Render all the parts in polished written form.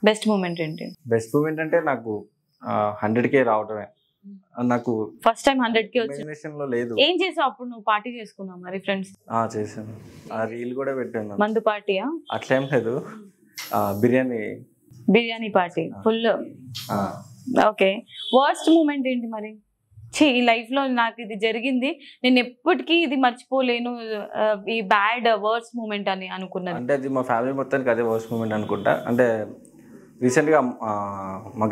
Best moment ఏంటి? Best moment అంటే నాకు 100K రావటమే. నాకు ఫస్ట్ టైం 100K వచ్చి ఇమాజినేషన్ లో లేదు. ఏం చేసావు అప్పుడు? నువ్వు పార్టీ చేసుకున్నావు మరి ఫ్రెండ్స్? చేశాను. ఆ రీల్ కూడా పెట్టాను. మందు పార్టీయా? అట్లేం లేదు, biryani party full. Okay, worst moment ఏంటి మరి? ఈ లైఫ్ లో నాకు ఇది జరిగింది, నేను ఎప్పటికీ ఇది మర్చిపోలేను, ఈ బ్యాడ్ వర్స్ట్ మూమెంట్ అని అనుకున్నది అంటే అది మా ఫ్యామిలీ మొత్తానికి అదే వర్స్ట్ మూమెంట్ అనుకుంటా. అంటే రీసెంట్గా మా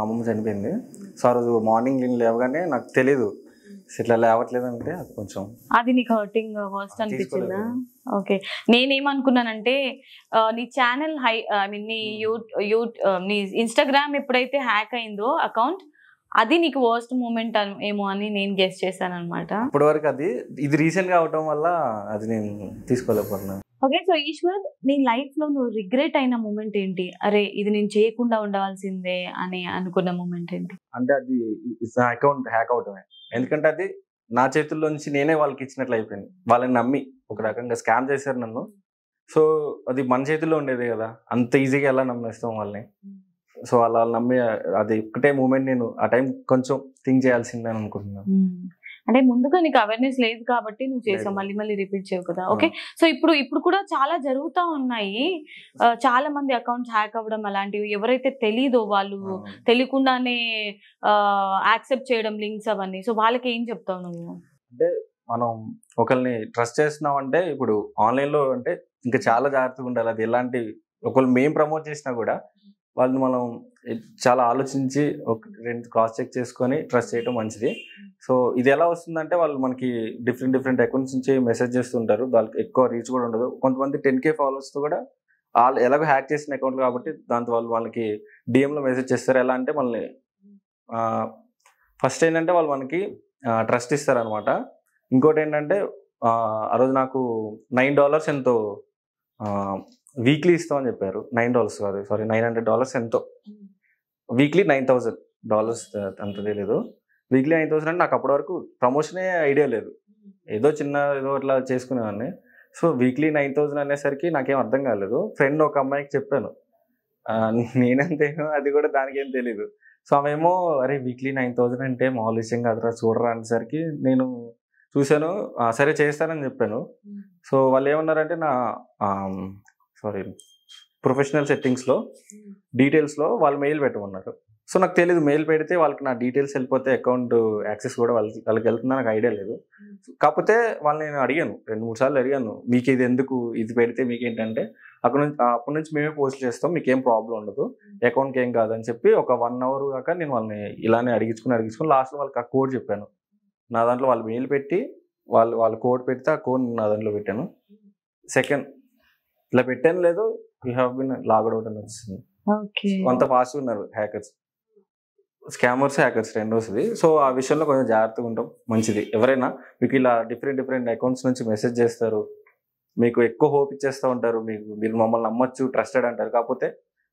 అమ్మమ్మ చనిపోయింది. సో ఆ రోజు మార్నింగ్ నేను లేవగానే నాకు తెలీదు ఇట్లా లేవట్లేదు అంటే అది కొంచెం అది నీకు హర్టింగ్ వర్స్ట్ అనిపించిందా? ఓకే, నేనేమనుకున్నానంటే నీ ఛానల్ నీ నీ ఇన్స్టాగ్రామ్ ఎప్పుడైతే హ్యాక్ అయిందో అకౌంట్, అది నీకు వర్స్ట్ మూమెంట్ ఏమో అని నేను గెస్ చేశాను అనమాట. ఇప్పటి వరకు ఇది రీసెంట్ గా అవటం వల్ల అది నేను తీసుకోలేకపోతున్నాను. ఓకే, సో ఈశ్వర్, నీ లైఫ్ లో నువ్వు రిగ్రెట్ అయిన మూమెంట్ ఏంటి? అరే ఇది నేను చేయకుండా ఉండవలసిందే అని అనుకున్న మూమెంట్ ఏంటి? అంటే అది అకౌంట్ హ్యాక్ అవటమే. ఎందుకంటే అది నా చేతుల్లో నుంచి నేనే వాళ్ళకి ఇచ్చినట్లు అయిపోయింది. వాళ్ళని నమ్మి ఒక రకంగా స్కామ్ చేశారు నన్ను. సో అది మన చేతుల్లో ఉండేదే కదా, అంత ఈజీగా ఎలా నమ్మేస్తాం వాళ్ళని? సో అలా నమ్మి అది ఒక్కటే మూమెంట్ నేను ఆ టైం కొంచెం థింక్ చేయాల్సిందని అనుకుంటున్నాను. అంటే ముందుగా నీకు అవేర్నెస్ లేదు కాబట్టి నువ్వు చేసావు, మళ్ళీ రిపీట్ చేయవు కదా. ఓకే, సో ఇప్పుడు కూడా చాలా జరుగుతూ ఉన్నాయి. చాలా మంది అకౌంట్స్ హ్యాక్ అవ్వడం అలాంటివి, ఎవరైతే తెలీదో వాళ్ళు తెలియకుండానే యాక్సెప్ట్ చేయడం లింక్స్ అవన్నీ. సో వాళ్ళకి ఏం చెప్తావు నువ్వు? అంటే మనం ఒకరిని ట్రస్ట్ చేస్తున్నాం అంటే ఇప్పుడు ఆన్లైన్లో అంటే ఇంకా చాలా జాగ్రత్తగా ఉండాలి. అది ఎలాంటి ఒకళ్ళు మేము ప్రమోట్ చేసినా కూడా వాళ్ళని మనం చాలా ఆలోచించి ఒక రెండు క్రాస్ చెక్ చేసుకొని ట్రస్ట్ చేయడం మంచిది. సో ఇది ఎలా వస్తుందంటే వాళ్ళు మనకి డిఫరెంట్ అకౌంట్స్ నుంచి మెసేజ్ చేస్తుంటారు, వాళ్ళకి ఎక్కువ రీచ్ కూడా ఉండదు. కొంతమంది 10K ఫాలోవర్స్తో కూడా వాళ్ళు ఎలాగో హ్యాక్ చేసిన అకౌంట్ కాబట్టి దాంతో వాళ్ళకి డిఎంలో మెసేజ్ చేస్తారు. ఎలా అంటే మనల్ని ఫస్ట్ ఏంటంటే వాళ్ళు మనకి ట్రస్ట్ ఇస్తారనమాట. ఇంకోటి ఏంటంటే ఆ రోజు నాకు $9 ఎంతో వీక్లీ ఇస్తామని చెప్పారు. $9 సారీ $900 ఎంతో, వీక్లీ $9,000 అంత తెలియదు. వీక్లీ 9,000 అంటే నాకు అప్పటి వరకు ప్రమోషనే ఐడియా లేదు, ఏదో అట్లా చేసుకునేవాడిని. సో వీక్లీ 9,000 అనేసరికి నాకేం అర్థం కాలేదు. ఫ్రెండ్ ఒక అమ్మాయికి చెప్పాను, నేనంతేనో అది కూడా దానికేం తెలీదు. సో ఆమెమో అరే వీక్లీ 9,000 అంటే మామూలు విషయం కాదురా చూడరా అనేసరికి నేను చూశాను, సరే చేస్తానని చెప్పాను. సో వాళ్ళు ఏమన్నారంటే నా ప్రొఫెషనల్ సెట్టింగ్స్లో డీటెయిల్స్లో వాళ్ళు మెయిల్ పెట్టమన్నారు. సో నాకు తెలియదు, మెయిల్ పెడితే వాళ్ళకి నా డీటెయిల్స్ వెళ్ళిపోతే అకౌంట్ యాక్సెస్ కూడా వాళ్ళకి వెళ్తుందా నాకు ఐడియా లేదు. కాకపోతే వాళ్ళని నేను అడిగాను, 2-3 సార్లు అడిగాను, మీకు ఇది ఎందుకు, ఇది పెడితే మీకేంటంటే అప్పటి నుంచి మేమే పోస్ట్ చేస్తాం, మీకేం ప్రాబ్లం ఉండదు, అకౌంట్కి ఏం కాదని చెప్పి ఒక 1 అవర్ దాకా నేను వాళ్ళని ఇలానే అడిగించుకుని లాస్ట్లో వాళ్ళకి ఆ కోడ్ చెప్పాను. నా దాంట్లో వాళ్ళు మెయిల్ పెట్టి వాళ్ళు కోడ్ పెడితే ఆ కోడ్ నా దాంట్లో పెట్టాను. సెకండ్ ఇలా పెట్టాను లేదు, you have been logged out అని వచ్చింది. అంత ఫాస్ట్గా ఉన్నారు హ్యాకర్స్, స్కామర్స్ హ్యాకర్స్ రెండో వస్తుంది. సో ఆ విషయంలో కొంచెం జాగ్రత్తగా ఉంటాం మంచిది. ఎవరైనా మీకు ఇలా డిఫరెంట్ అకౌంట్స్ నుంచి మెసేజ్ చేస్తారు, మీకు ఎక్కువ హోప్ ఇచ్చేస్తూ ఉంటారు, మీరు మమ్మల్ని నమ్మొచ్చు, ట్రస్టెడ్ అంటారు, కాకపోతే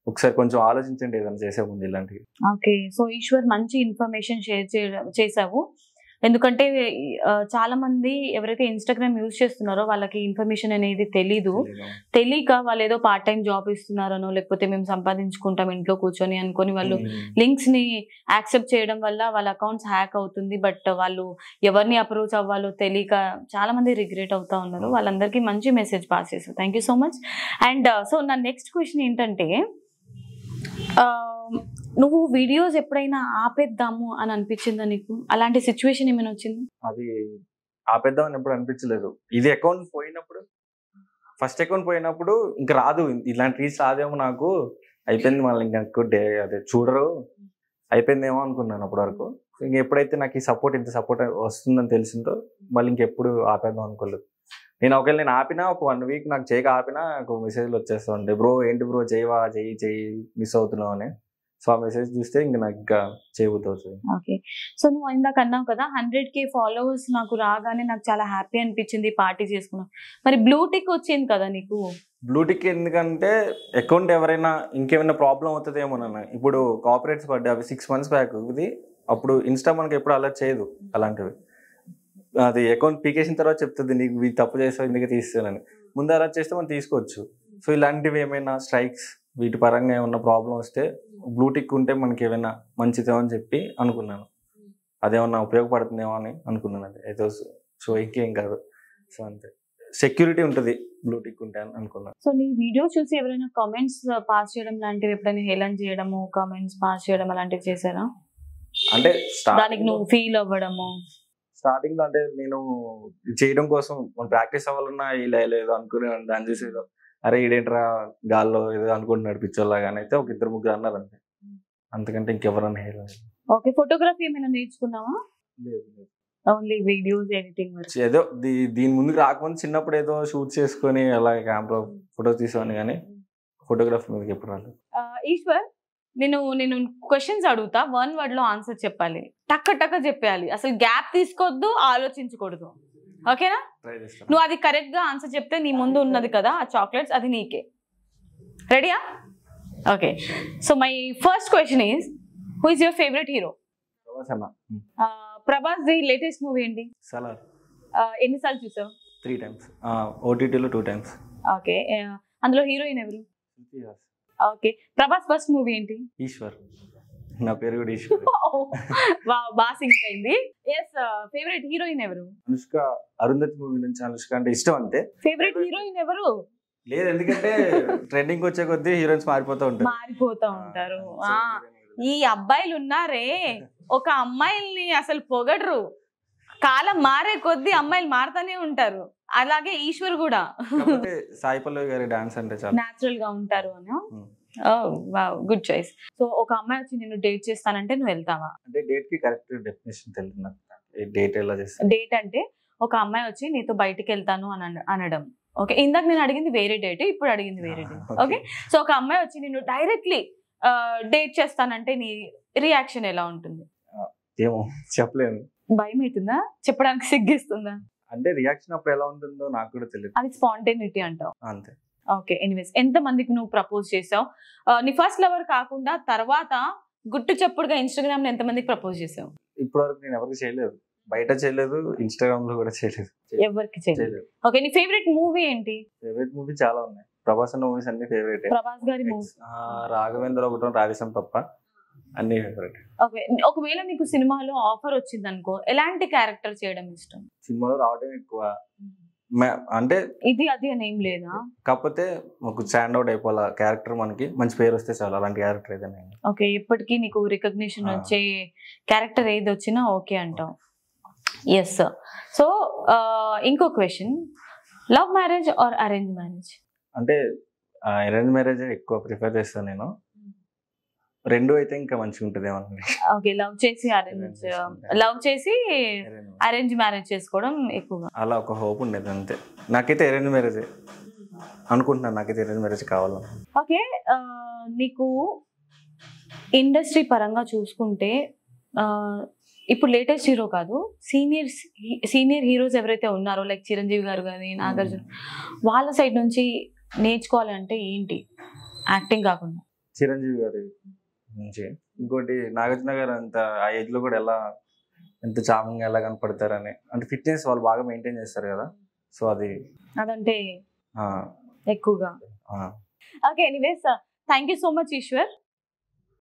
ఒకసారి కొంచెం ఆలోచించండి ఏదైనా చేసే ముందు ఇలాంటివి. ఓకే, సో ఈశ్వర్ మంచి ఇన్ఫర్మేషన్ షేర్ చేసావు. ఎందుకంటే చాలా మంది ఎవరైతే ఇన్స్టాగ్రామ్ యూజ్ చేస్తున్నారో వాళ్ళకి ఇన్ఫర్మేషన్ అనేది తెలియక వాళ్ళు ఏదో పార్ట్ టైం జాబ్ ఇస్తున్నారనో, లేకపోతే మేము సంపాదించుకుంటాం ఇంట్లో కూర్చొని అనుకొని వాళ్ళు లింక్స్ ని యాక్సెప్ట్ చేయడం వల్ల వాళ్ళ అకౌంట్స్ హ్యాక్ అవుతుంది. బట్ వాళ్ళు ఎవరిని అప్రోచ్ అవ్వాలో తెలియక చాలా మంది రిగ్రెట్ అవుతా ఉన్నారు. వాళ్ళందరికీ మంచి మెసేజ్ పాస్ చేశారు. Thank you so much. And so నా నెక్స్ట్ క్వశ్చన్ ఏంటంటే, నువ్వు వీడియోస్ ఎప్పుడైనా ఆపేద్దాము అని అనిపించిందా నీకు? అలాంటి సిచ్యువేషన్ ఏమైనా వచ్చింది? అది ఆపేద్దామని ఎప్పుడు అనిపించలేదు. ఇది అకౌంట్ పోయినప్పుడు, ఫస్ట్ అకౌంట్ పోయినప్పుడు ఇంకా రాదు, ఇలాంటి రీచ్ రాదేమో, నాకు అయిపోయింది, మళ్ళీ ఇంకా అదే చూడరు అయిపోయిందేమో అనుకున్నాను అప్పటి వరకు. ఇంక ఎప్పుడైతే నాకు ఈ ఇంత సపోర్ట్ వస్తుందని తెలిసిందో మళ్ళీ ఇంకెప్పుడు ఆపేద్దాం అనుకోలేదు. ఒకవేళ నేను ఆపినా ఒక 1 వీక్ నాకు చేయక ఆపినా నాకు మెసేజ్లు వచ్చేస్తూ ఉంటాయి, బ్రో ఏంటి బ్రో చేయవా, చెయ్యి మిస్ అవుతున్నావు అని. సో ఆ మెసేజ్ చూస్తే ఇంక నాకు ఇంకా చేయబోతుంది. ఓకే, సో నువ్వు ఇందాక అన్నావు కదా 100K ఫాలోవర్స్ నాకు రాగానే నాకు చాలా హ్యాపీ అనిపించింది, పార్టీ చేసుకున్నావు. మరి బ్లూటిక్ వచ్చింది కదా నీకు? బ్లూటిక్ ఎందుకంటే అకౌంట్ ఎవరైనా ఇంకేమైనా ప్రాబ్లం అవుతుందేమోనన్నా. ఇప్పుడు కాపరేట్స్ పడ్డాయి అవి 6 months బ్యాక్, ఇది అప్పుడు ఇన్స్టా మనకి ఎప్పుడు అలర్ట్ చేయదు అలాంటివి. అది అకౌంట్ పీకేసిన తర్వాత చెప్తుంది నీకు తప్పు చేస్తావు ఇందుకే తీస్తానని. ముందు అలర్ట్ చేస్తే మనం తీసుకోవచ్చు. సో ఇలాంటివి ఏమైనా స్ట్రైక్స్ వీటి పరంగా ఏమన్నా ప్రాబ్లం వస్తే బ్లూటిక్ ఉంటే మనకి ఏమైనా మంచిదేమో అని చెప్పి అనుకున్నాను. అదేమన్నా ఉపయోగపడుతుందేమో అని అనుకున్నాను. అది అయితే సో ఇంకేం కాదు. సో అంతే, సెక్యూరిటీ ఉంటుంది బ్లూటిక్ ఉంటే అని అనుకున్నాను. సో నీ వీడియో చూసి ఎవరైనా కామెంట్స్ పాస్ చేయడం లాంటివి, ఎప్పుడైనా హేళన చేయడము, కామెంట్స్ పాస్ చేయడం అలాంటివి చేశారా? అంటే దానికి నువ్వు ఫీల్ అవ్వడము? స్టార్టింగ్ లో అంటే నేను చేయడం కోసం ప్రాక్టీస్ అవ్వాలన్నా ఇలా ఏదో అనుకునేవాడిని. దాన్ని చూసి ఏదో అరే ఈడేంట్రా గాల్లో ఏదో అనుకుంటున్నాడు పిచ్చోళ్ళగానే అయితే ఒక 2-3 అన్నారు అంతే. అంతకంటే ఇంకెవరన్నా హేళన. ఓకే, ఫోటోగ్రఫీ ఏమైనా నేర్చుకున్నావా? లేదు. ఓన్లీ వీడియోస్ ఎడిటింగ్ వరకు. ఏదో దీని ముందుకు రాకముందు చిన్నప్పుడు ఏదో షూట్ చేసుకొని అలా కెమెరా ఫోటో తీసేవాడిని, కానీ ఫోటోగ్రఫీ మీదకి ఎప్పుడు రాలేదు. ఈశ్వర్, నేను క్వశ్చన్స్ అడుగుతా, 1 word లో ఆన్సర్ చెప్పాలి, టక్క చెప్పేయాలి, అసలు గ్యాప్ తీసుకోవద్దు, ఆలోచించకూడదు. ఓకేనా? ట్రై చేస్తాను. నువ్వు అది కరెక్ట్ గా ఆన్సర్ చెప్తే నీ ముందు ఉన్నది కదా ఆ చాక్లెట్స్, అది నీకే. రెడీయా? Okay, so my first question is, who is your favourite hero? Prabhas the latest movie ఏంటి? సలార్. ఎన్నిసార్లు చూసావు? 3 times. ఓటీటీలో 2 times. ఓకే, అందులో హీరోయిన్ ఎవరు? ఓకే, ప్రభాస్ ఫస్ట్ మూవీ ఏంటి? ఈశ్వర్. నా పేరు కూడా ఈశ్వర్. బాగా సింక్ అయింది. ఎస్, ఫేవరెట్ హీరోయిన్ ఎవరు? అనుష్క. అరుంధతి మూవీ నుంచి అనుష్క అంటే ఇష్టం అంతే. ఫేవరెట్ హీరోయిన్ ఎవరు? లేదు, ఎందుకంటే ట్రెండింగ్ వచ్చే కొద్దీ హీరోయిన్స్ మారిపోతూ ఉంటారు. ఈ అబ్బాయిలు ఉన్నారే, ఒక అమ్మాయిల్ని అసలు పొగడరు, కాలం మారే కొద్దీ అమ్మాయిలు మారుతూనే ఉంటారు. అలాగే ఈశ్వర్ కూడా. సాయి పల్లవి గారి డాన్స్ అంటే చాలా న్యాచురల్ గా ఉంటారు అని. Good choice. సో ఒక అమ్మాయి వచ్చి నిన్ను డేట్ చేస్తానంటే నువ్వు వెళ్తావా? అంటే డేట్ కి కరెక్ట్ డెఫినేషన్ తెలియదు నాకు. డేట్ ఎలా చేస్తా? డేట్ అంటే ఒక అమ్మాయి వచ్చి నీతో బయటికి వెళ్తాను అనడం. ఓకే, ఇందాక నేను అడిగింది వేరే డేట్, ఇప్పుడు అడిగింది వేరే డేట్. ఓకే, సో ఒక అమ్మాయి వచ్చి నిన్ను డైరెక్ట్లీ డేట్ చేస్తానంటే నీ రియాక్షన్ ఎలా ఉంటుంది? ఏమో చెప్పలేను. భయం అవుతుందా? చెప్పడానికి సిగ్గిస్తుందా? అంటే రియాక్షన్ అప్పుడు ఎలా ఉంటుందో నాకు కూడా తెలియదు. అది స్పాంటేనిటీ అంటావు. అంతే. ఓకే, ఎనీవేస్, ఎంత మందికి నువ్వు ప్రపోజ్ చేసావు? నీ ఫస్ట్ లవర్ కాకుండా తర్వాత గుట్టు చప్పుడుగా ఇన్స్టాగ్రామ్ లో ఎంత మందికి ప్రపోజ్ చేసావు? ఇప్పటి వరకు నేను ఎవరికి చేయలేదు, బయట చేయలేదు, ఇన్స్టాగ్రామ్ లో కూడా చేయలేదు, ఎవరికి చేయలేదు. ఓకే, నీ ఫేవరెట్ మూవీ ఏంటి? ఫేవరెట్ మూవీ చాలా ఉన్నాయి. ప్రభాస్ అన్న మూవీస్ అన్ని ఫేవరెట్. ప్రభాస్ గారి మూవీ రాఘవేంద్ర ఒకటో రాధేశం తప్ప అన్ని ఫేవరెట్. ఓకే, ఒకవేళ నీకు సినిమాలో ఆఫర్ వచ్చింది అనుకో, ఎలాంటి క్యారెక్టర్ చేయడం ఇష్టం? సినిమాలో రావడం ఎక్కువ, అంటే ఇది అది అని ఏం లేదా, కాకపోతే ఒక స్టాండ్ అవుట్ అయిపోవాల క్యారెక్టర్, మనకి మంచి పేరు వస్తే చాలు, అలాంటి క్యారెక్టర్ ఏదైనా. ఓకే, ఇప్పటికీ నీకు రికగ్నిషన్ వచ్చే క్యారెక్టర్ ఏది వచ్చినా ఓకే అంటావు. ఎస్. సో ఇంకో question, love marriage or arrange marriage? అంటే అరేంజ్ మ్యారేజ్ ఎక్కువ ప్రిఫర్ చేస్తాను నేను. 2 అయితే ఇంకా మంచిగా ఉంటుంది ఏమన్నా. ఓకే, లవ్ చేసి అరేంజ్ మ్యారేజ్ చేసుకోవడం ఎక్కువగా, అలా ఒక హోప్ ఉండేది అంతే. నాకైతే అరేంజ్ మ్యారేజ్ అనుకుంటున్నాను, నాకైతే అరేంజ్ మ్యారేజ్ కావాలి. ఓకే, నీకు ఇండస్ట్రీ పరంగా చూసుకుంటే ఇప్పుడు లేటెస్ట్ హీరో కాదు, సీనియర్ హీరోస్ ఎవరైతే ఉన్నారో, లైక్ చిరంజీవి గారు కానీ, నాగార్జున, వాళ్ళ సైడ్ నుంచి నేర్చుకోవాలంటే ఏంటి? యాక్టింగ్ కాకుండా చిరంజీవి గారి నుంచి, ఇంకోటి నాగార్జున గారు అంత ఆ ఏజ్ లో కూడా ఎంత చామంగా ఎలా కనపడతారని, అంటే ఫిట్నెస్ వాళ్ళు బాగా మెయింటైన్ చేస్తారు కదా, సో అదంటే ఎక్కువగా. Okay, anyways, thank you so much Eshwar.